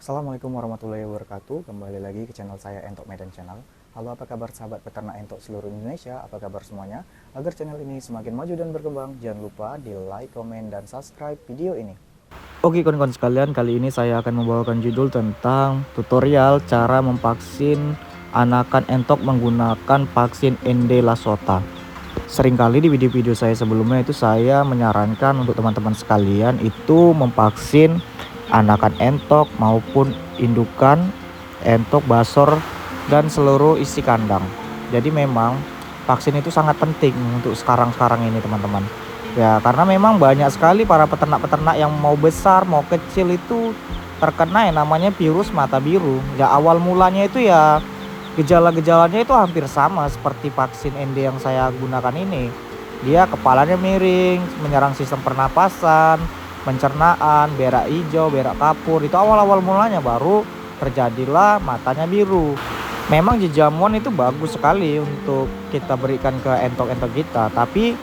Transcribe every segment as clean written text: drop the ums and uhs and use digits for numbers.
Assalamualaikum warahmatullahi wabarakatuh. Kembali lagi ke channel saya Entok Medan Channel. Halo, apa kabar sahabat peternak entok seluruh Indonesia? Apa kabar semuanya? Agar channel ini semakin maju dan berkembang, jangan lupa di like, komen, dan subscribe video ini. Oke kawan-kawan sekalian, kali ini saya akan membawakan judul tentang tutorial cara memvaksin anakan entok menggunakan vaksin ND Lasota. Seringkali di video-video saya sebelumnya itu saya menyarankan untuk teman-teman sekalian itu memvaksin anakan entok maupun indukan entok, basor, dan seluruh isi kandang. Jadi memang vaksin itu sangat penting untuk sekarang ini teman-teman. Ya, karena memang banyak sekali para peternak-peternak yang mau besar mau kecil itu terkena yang namanya virus mata biru. Ya, awal mulanya itu ya gejala-gejalanya itu hampir sama seperti vaksin ND yang saya gunakan ini. Dia kepalanya miring, menyerang sistem pernapasan, pencernaan, berak hijau, berak kapur. Itu awal-awal mulanya, baru terjadilah matanya biru. Memang jejamuan itu bagus sekali untuk kita berikan ke entok-entok kita, tapi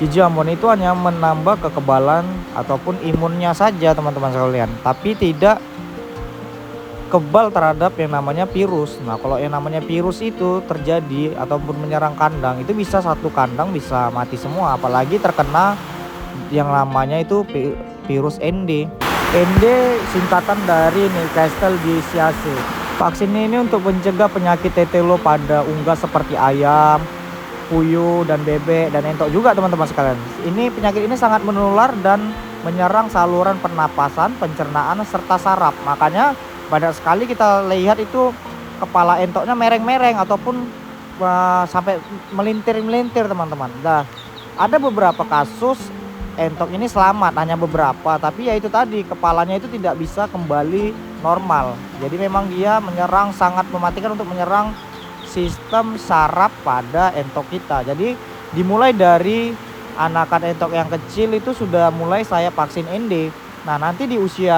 jejamuan itu hanya menambah kekebalan ataupun imunnya saja teman-teman sekalian, tapi tidak kebal terhadap yang namanya virus. Nah, kalau yang namanya virus itu terjadi ataupun menyerang kandang, itu bisa satu kandang bisa mati semua, apalagi terkena yang namanya itu virus ND. ND singkatan dari Newcastle disease. Vaksin ini untuk mencegah penyakit tetelo pada unggas seperti ayam, puyuh, dan bebek, dan entok juga teman-teman sekalian. Penyakit ini sangat menular dan menyerang saluran pernapasan, pencernaan, serta saraf. Makanya banyak sekali kita lihat itu kepala entoknya mereng-mereng ataupun sampai melintir-melintir teman-teman. Nah, ada beberapa kasus entok ini selamat, hanya beberapa, tapi ya itu tadi, kepalanya itu tidak bisa kembali normal. Jadi memang dia menyerang, sangat mematikan untuk menyerang sistem saraf pada entok kita. Jadi dimulai dari anakan entok yang kecil itu sudah mulai saya vaksin ND. Nah, nanti di usia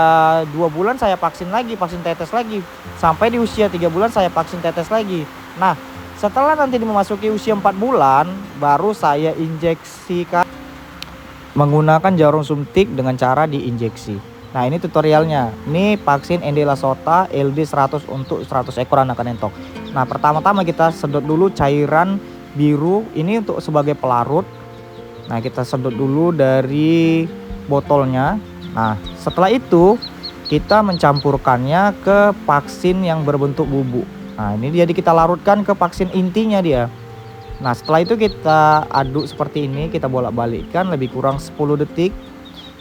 2 bulan saya vaksin lagi, vaksin tetes lagi. Sampai di usia 3 bulan saya vaksin tetes lagi. Nah, setelah nanti memasuki usia 4 bulan baru saya injeksikan menggunakan jarum suntik dengan cara diinjeksi. Nah, ini tutorialnya. Ini vaksin ND Lasota LD 100 untuk 100 ekor anakan entok. Nah, pertama-tama kita sedot dulu cairan biru ini untuk sebagai pelarut. Nah, kita sedot dulu dari botolnya. Nah, setelah itu kita mencampurkannya ke vaksin yang berbentuk bubuk. Nah, ini jadi kita larutkan ke vaksin intinya dia. Nah, setelah itu kita aduk seperti ini, kita bolak-balikkan lebih kurang 10 detik.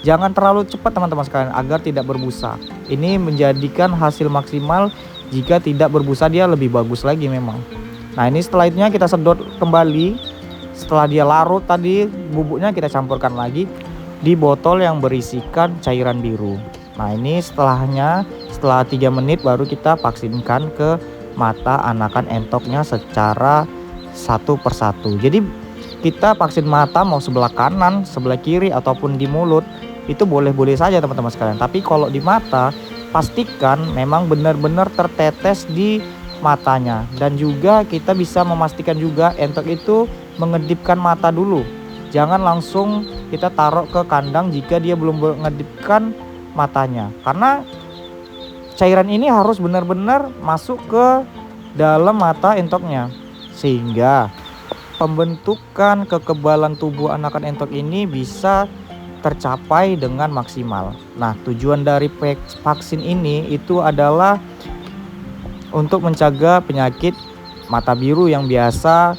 Jangan terlalu cepat teman-teman sekalian agar tidak berbusa. Ini menjadikan hasil maksimal. Jika tidak berbusa dia lebih bagus lagi memang. Nah, ini setelah itu kita sedot kembali. Setelah dia larut tadi bubuknya, kita campurkan lagi di botol yang berisikan cairan biru. Nah, ini setelah 3 menit baru kita vaksinkan ke mata anakan entoknya secara satu persatu. Jadi kita vaksin mata mau sebelah kanan, sebelah kiri, ataupun di mulut, itu boleh-boleh saja teman-teman sekalian. Tapi kalau di mata, pastikan memang benar-benar tertetes di matanya. Dan juga kita bisa memastikan juga entok itu mengedipkan mata dulu. Jangan langsung kita taruh ke kandang jika dia belum mengedipkan matanya, karena cairan ini harus benar-benar masuk ke dalam mata entoknya, sehingga pembentukan kekebalan tubuh anakan entok ini bisa tercapai dengan maksimal. Nah, tujuan dari vaksin ini itu adalah untuk mencegah penyakit mata biru yang biasa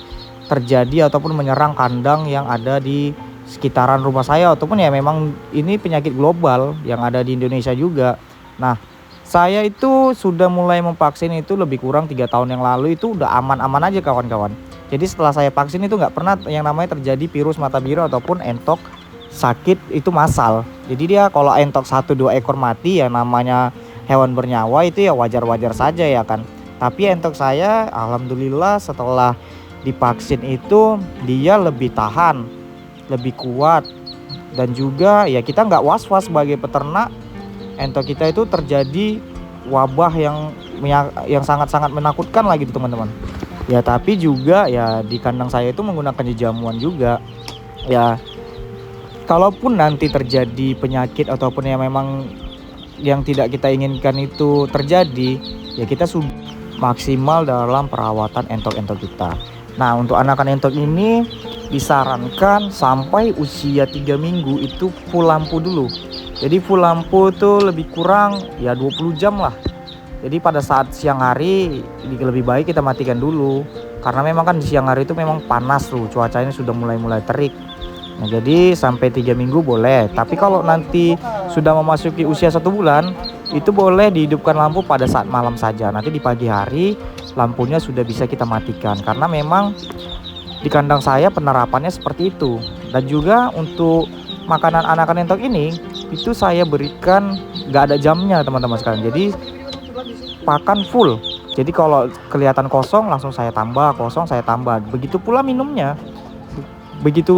terjadi ataupun menyerang kandang yang ada di sekitaran rumah saya, ataupun ya memang ini penyakit global yang ada di Indonesia juga. Nah, saya itu sudah mulai memvaksin itu lebih kurang 3 tahun yang lalu, itu udah aman-aman aja kawan-kawan. Jadi setelah saya vaksin itu nggak pernah yang namanya terjadi virus mata biru ataupun entok sakit itu massal. Jadi dia kalau entok 1-2 ekor mati, yang namanya hewan bernyawa, itu ya wajar-wajar saja ya kan. Tapi entok saya alhamdulillah setelah divaksin itu dia lebih tahan, lebih kuat, dan juga ya kita nggak was-was sebagai peternak entok kita itu terjadi wabah yang sangat-sangat menakutkan lagi gitu teman-teman. Ya, tapi juga ya di kandang saya itu menggunakan jejamuan juga. Ya, kalaupun nanti terjadi penyakit ataupun yang memang yang tidak kita inginkan itu terjadi, ya kita sudah maksimal dalam perawatan entok-entok kita. Nah, untuk anakan entok ini disarankan sampai usia 3 minggu itu full lampu dulu. Jadi full lampu itu lebih kurang ya 20 jam lah. Jadi pada saat siang hari lebih baik kita matikan dulu, karena memang kan di siang hari itu memang panas tuh, cuacanya sudah mulai terik. Nah, jadi sampai 3 minggu boleh. Tapi kalau nanti sudah memasuki usia 1 bulan, itu boleh dihidupkan lampu pada saat malam saja. Nanti di pagi hari lampunya sudah bisa kita matikan, karena memang di kandang saya penerapannya seperti itu. Dan juga untuk makanan anakan entok ini, itu saya berikan nggak ada jamnya teman-teman sekalian. Jadi pakan full. Jadi kalau kelihatan kosong langsung saya tambah, kosong saya tambah. Begitu pula minumnya. Begitu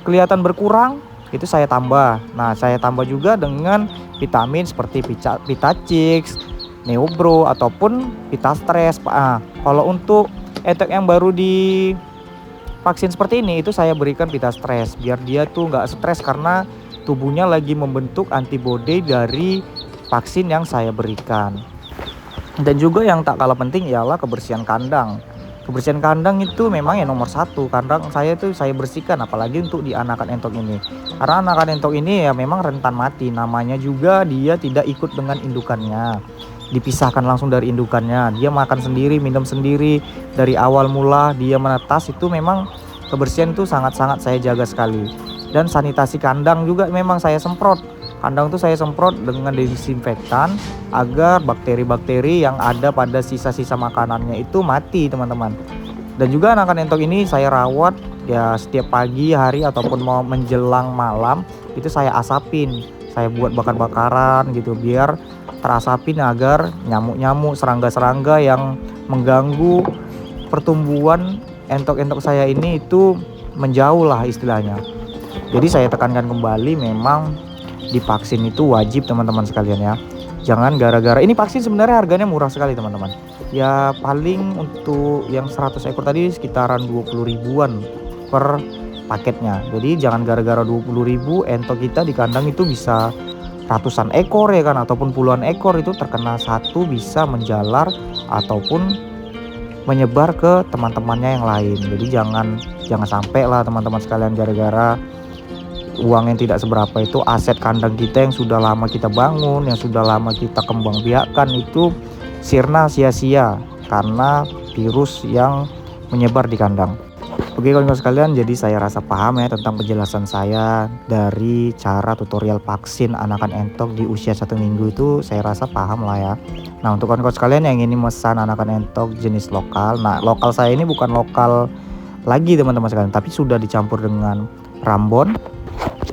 kelihatan berkurang, itu saya tambah. Nah, saya tambah juga dengan vitamin seperti Vitachix, Neobro ataupun Vitastres. Kalau untuk entok yang baru di vaksin seperti ini, itu saya berikan Vitastres biar dia tuh nggak stres karena tubuhnya lagi membentuk antibodi dari vaksin yang saya berikan. Dan juga yang tak kalah penting ialah kebersihan kandang. Kebersihan kandang itu memang yang nomor 1. Kandang saya tuh saya bersihkan, apalagi untuk di anakan entok ini. Karena anakan entok ini ya memang rentan mati. Namanya juga dia tidak ikut dengan indukannya. Dipisahkan langsung dari indukannya. Dia makan sendiri, minum sendiri. Dari awal mula dia menetas, itu memang kebersihan itu sangat-sangat saya jaga sekali. Dan sanitasi kandang juga memang saya semprot. Kandang tuh saya semprot dengan desinfektan agar bakteri-bakteri yang ada pada sisa-sisa makanannya itu mati teman-teman. Dan juga anakan entok ini saya rawat ya setiap pagi hari ataupun mau menjelang malam itu saya asapin. Saya buat bakar-bakaran gitu biar terasapin agar nyamuk-nyamuk, serangga-serangga yang mengganggu pertumbuhan entok-entok saya ini itu menjauh lah istilahnya. Jadi saya tekankan kembali, memang divaksin itu wajib teman-teman sekalian ya. Jangan gara-gara ini vaksin sebenarnya harganya murah sekali teman-teman. Ya paling untuk yang 100 ekor tadi sekitaran 20 ribuan per paketnya. Jadi jangan gara-gara 20 ribu entok kita di kandang itu bisa ratusan ekor ya kan, ataupun puluhan ekor, itu terkena satu bisa menjalar ataupun menyebar ke teman-temannya yang lain. Jadi jangan sampai lah teman-teman sekalian gara-gara uang yang tidak seberapa itu aset kandang kita yang sudah lama kita bangun, yang sudah lama kita kembang biakan itu sirna sia-sia karena virus yang menyebar di kandang. Oke kawan-kawan sekalian, jadi saya rasa paham ya tentang penjelasan saya dari cara tutorial vaksin anakan entok di usia 1 minggu itu, saya rasa paham lah ya. Nah, untuk kawan-kawan sekalian yang ingin memesan anakan entok jenis lokal, nah lokal saya ini bukan lokal lagi teman-teman sekalian, tapi sudah dicampur dengan Rambon,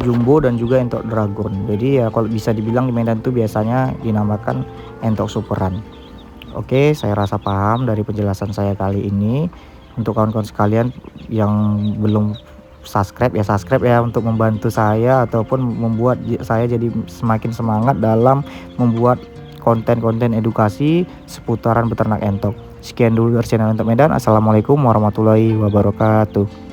Jumbo dan juga entok Dragon. Jadi ya kalau bisa dibilang di Medan tuh biasanya dinamakan entok superan. Oke, saya rasa paham dari penjelasan saya kali ini. Untuk kawan-kawan sekalian yang belum subscribe ya untuk membantu saya ataupun membuat saya jadi semakin semangat dalam membuat konten-konten edukasi seputaran beternak entok. Sekian dulu dari channel Entok Medan. Assalamualaikum warahmatullahi wabarakatuh.